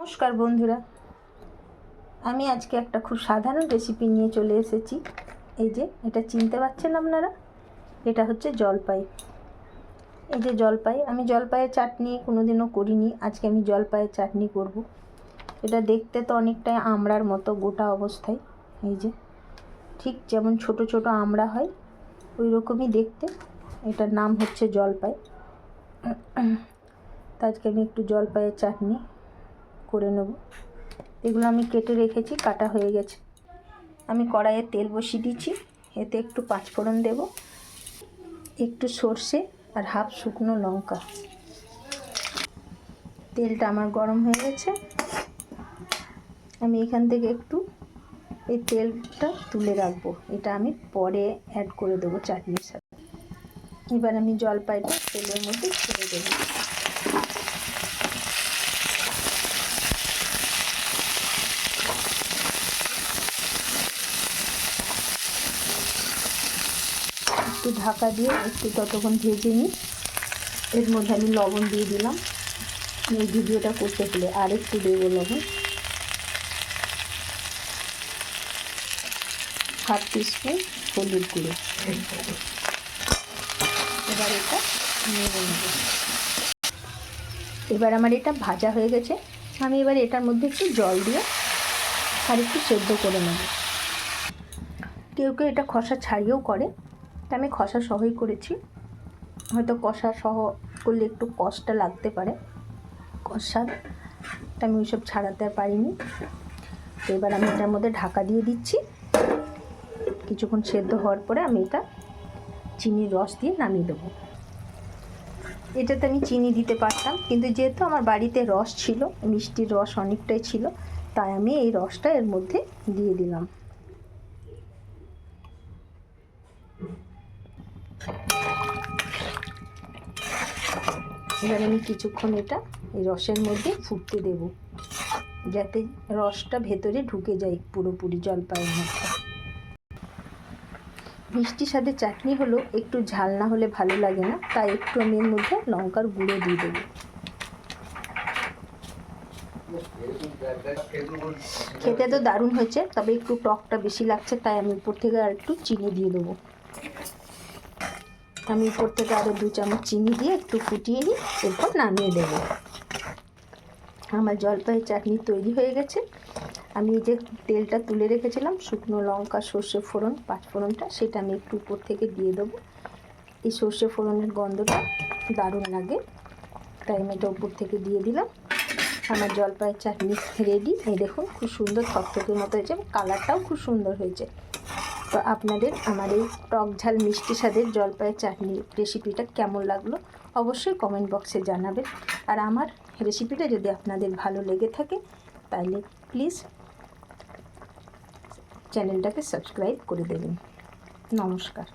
নমস্কার বন্ধুরা, আমি আজকে একটা খুব সাধারণ রেসিপি নিয়ে চলে এসেছি। এই যে এটা চিনতে পারছেন আপনারা, এটা হচ্ছে জলপাই। এই যে জলপাই, আমি জলপাইয়ের চাটনি কোনোদিনও করিনি, আজকে আমি জলপাইয়ের চাটনি করব। এটা দেখতে তো অনেকটাই আমড়ার মতো গোটা অবস্থায়, এই যে ঠিক যেমন ছোট ছোট আমড়া হয় ওই রকমই দেখতে। এটার নাম হচ্ছে জলপাই। তো আজকে আমি একটু জলপাইয়ের চাটনি করে নেব। এগুলো আমি কেটে রেখেছি, কাটা হয়ে গেছে। আমি কড়াইয়ে তেল বসিয়ে দিচ্ছি, এতে একটু পাঁচফোড়ন দেব, একটু সর্ষে আর হাফ শুকনো লঙ্কা। তেলটা আমার গরম হয়ে গেছে, আমি এখান থেকে একটু এই তেলটা তুলে রাখবো, এটা আমি পরে অ্যাড করে দেবো চাটনির সাথে। এবার আমি জলপাইটা তেলের মধ্যে ছেড়ে দেবো। একটু ঢাকা দিয়ে একটু ততক্ষণ ভেজে নিই। এর মধ্যে আমি লবণ দিয়ে দিলাম, এই ভিডিওটা করতে হলে আর একটু দেবো লবণ, হাফ টিস্পুন হলুদ গুঁড়ো। এবার এটা নেড়ে নেব। এবার আমার এটা ভাজা হয়ে গেছে, আমি এবার এটার মধ্যে একটু জল দিয়ে আর একটু সেদ্ধ করে নেব। কেউ কেউ এটা খসা ছাড়িয়েও করে, তা আমি খসা সহই করেছি। হয়তো কষা সহ করলে একটু কষ্টটা লাগতে পারে, কষাটা আমি ওইসব ছাড়াতে পারিনি। তো এবার আমি এটার মধ্যে ঢাকা দিয়ে দিচ্ছি। কিছুক্ষণ সেদ্ধ হওয়ার পরে আমি এটা চিনির রস দিয়ে নামিয়ে দেবো। এটাতে আমি চিনি দিতে পারতাম, কিন্তু যেহেতু আমার বাড়িতে রস ছিল, মিষ্টির রস অনেকটাই ছিল, তাই আমি এই রসটা এর মধ্যে দিয়ে দিলাম। এবার আমি কিছুক্ষণ এটা এই রসের মধ্যে ফুটতে দেব, যাতে রসটা ভেতরে ঢুকে যায় পুরোপুরি জলপাইয়ের মধ্যে। মিষ্টির সাথে চাটনি হলো একটু ঝাল না হলে ভালো লাগে না, তাই একটু আমি এর মধ্যে লঙ্কার গুঁড়ো দিয়ে দেবো। খেতে তো দারুণ হয়েছে, তবে একটু টকটা বেশি লাগছে, তাই আমি উপর থেকে আর একটু চিনি দিয়ে দেবো। আমি উপর থেকে আরও 2 চামচ চিনি দিয়ে একটু ফুটিয়ে নিই, এরপর নামিয়ে দেব। আমার জলপাইয়ের চাটনি তৈরি হয়ে গেছে। আমি এই যে তেলটা তুলে রেখেছিলাম, শুকনো লঙ্কা, সর্ষে ফোড়ন, পাঁচফোড়নটা, সেটা আমি একটু উপর থেকে দিয়ে দেবো। এই সর্ষে ফোড়নের গন্ধটা দারুণ লাগে, তাই আমি এটা উপর থেকে দিয়ে দিলাম। আমার জলপাইয়ের চাটনি রেডি। এই দেখুন খুব সুন্দর থকথকের মতো হয়েছে, কালারটাও খুব সুন্দর হয়েছে। তো আপনাদের আমার এই টক ঝাল মিষ্টি স্বাদের জলপাইয়ের চাটনি রেসিপিটা কেমন লাগলো অবশ্যই কমেন্ট বক্সে জানাবেন। আর আমার রেসিপিটা যদি আপনাদের ভালো লেগে থাকে তাহলে প্লিজ চ্যানেলটাকে সাবস্ক্রাইব করে দেবেন। নমস্কার।